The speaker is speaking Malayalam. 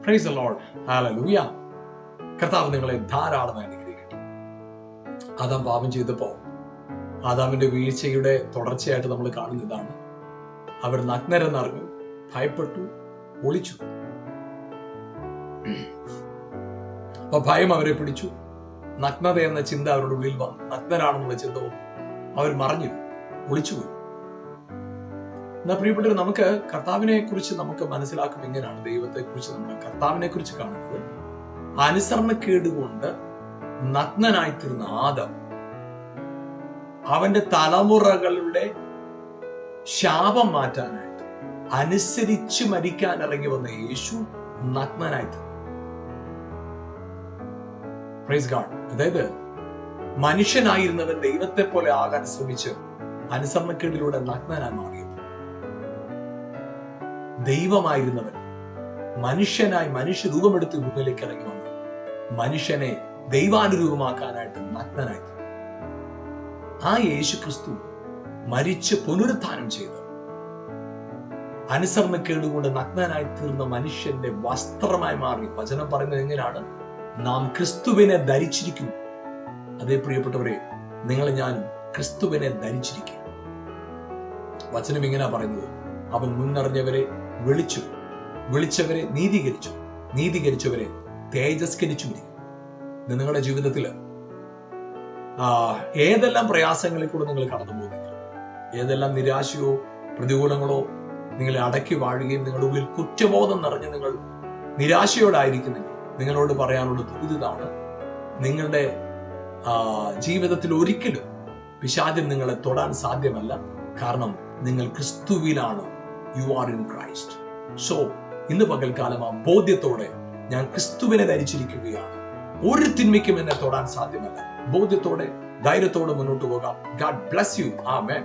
Praise the Lord. ഹല്ലേലൂയ. കർത്താവ് നിങ്ങളെ ധാരാളമായി അനുഗ്രഹിക്കട്ടെ. ആദാം പാപം ചെയ്തപ്പോ ആദാമിന്റെ വീഴ്ചയുടെ തുടർച്ചയായിട്ട് നമ്മൾ കാണുന്നതാണ്. അവർ നഗ്നരെന്നറിഞ്ഞു, ഭയപ്പെട്ടു, ഒളിച്ചു. അപ്പൊ ഭയം അവരെ പിടിച്ചു. നഗ്നത എന്ന ചിന്ത അവരുടെ ഉള്ളിൽ വന്നു. നഗ്നരാണെന്നുള്ള ചിന്ത അവർ മറഞ്ഞു, ഒളിച്ചുപോയി. എന്നാ പ്രിയപ്പെട്ടവർ, നമുക്ക് കർത്താവിനെ കുറിച്ച് നമുക്ക് മനസ്സിലാക്കും എങ്ങനെയാണ് ദൈവത്തെ കുറിച്ച് നമ്മൾ കർത്താവിനെ കുറിച്ച് കാണുന്നത്. അനുസരണക്കേട് കൊണ്ട് നഗ്നനായിത്തീർന്ന ആദം, അവന്റെ തലമുറകളുടെ ശാപം മാറ്റാനായിട്ട് അനുസരിച്ച് മരിക്കാൻ ഇറങ്ങി വന്ന യേശു നഗ്നനായിത്തീർന്നു. Praise God. അതായത് മനുഷ്യനായിരുന്നവൻ ദൈവത്തെ പോലെ ആകാൻ ശ്രമിച്ച് അനുസരണക്കേടിലൂടെ നഗ്നനായി മാറിയത്. ദൈവമായിരുന്നവൻ മനുഷ്യനായി മനുഷ്യരൂപമെടുത്ത് ഭൂമിയിലേക്ക് ഇറങ്ങി വന്നു മനുഷ്യനെ ദൈവാനുരൂപമാക്കാനായിട്ട് നഗ്നനായി. ആ യേശു ക്രിസ്തു മരിച്ച് പുനരുത്ഥാനം ചെയ്ത് അനുസരണക്കേടുകൊണ്ട് നഗ്നനായി തീർന്ന മനുഷ്യന്റെ വസ്ത്രമായി മാറി. വചനം പറയുന്നത് എങ്ങനെയാണ്? നാം ക്രിസ്തുവിനെ ധരിച്ചിരിക്കുന്നു. അതേ പ്രിയപ്പെട്ടവരെ, നിങ്ങൾ ഞാനും ക്രിസ്തുവിനെ ധരിച്ചിരിക്കുക. വചനം ഇങ്ങനെ പറയുന്നത്, അവൻ മുന്നറിഞ്ഞവരെ വിളിച്ചു, വിളിച്ചവരെ നീതീകരിച്ചു, നീതീകരിച്ചവരെ തേജസ്കരിച്ചു. നിങ്ങളുടെ ജീവിതത്തിൽ ഏതെല്ലാം പ്രയാസങ്ങളിൽ കൂടെ നിങ്ങൾ കടന്നു പോകുന്നെങ്കിൽ, ഏതെല്ലാം നിരാശയോ പ്രതികൂലങ്ങളോ നിങ്ങളെ അടക്കി വാഴുകയും നിങ്ങളുടെ ഉള്ളിൽ കുറ്റബോധം നിറഞ്ഞ് നിങ്ങൾ നിരാശയോടായിരിക്കുന്നെങ്കിൽ, നിങ്ങളോട് പറയാനുള്ള ദൂതിതാണ്, നിങ്ങളുടെ ജീവിതത്തിൽ ഒരിക്കലും പിശാചൻ നിങ്ങളെ തൊടാൻ സാധ്യമല്ല. കാരണം നിങ്ങൾ ക്രിസ്തുവിലാണ്. You are in Christ. So ഇന്ന് പകൽക്കാലം ആ ബോധ്യത്തോടെ ഞാൻ ക്രിസ്തുവിനെ ധരിച്ചിരിക്കുകയാണ്, ഒരു തിന്മയ്ക്കും എന്നെ തൊടാൻ സാധ്യമല്ല, ബോധ്യത്തോടെ ധൈര്യത്തോടെ മുന്നോട്ട് പോകാം. God bless you. ആമേൻ.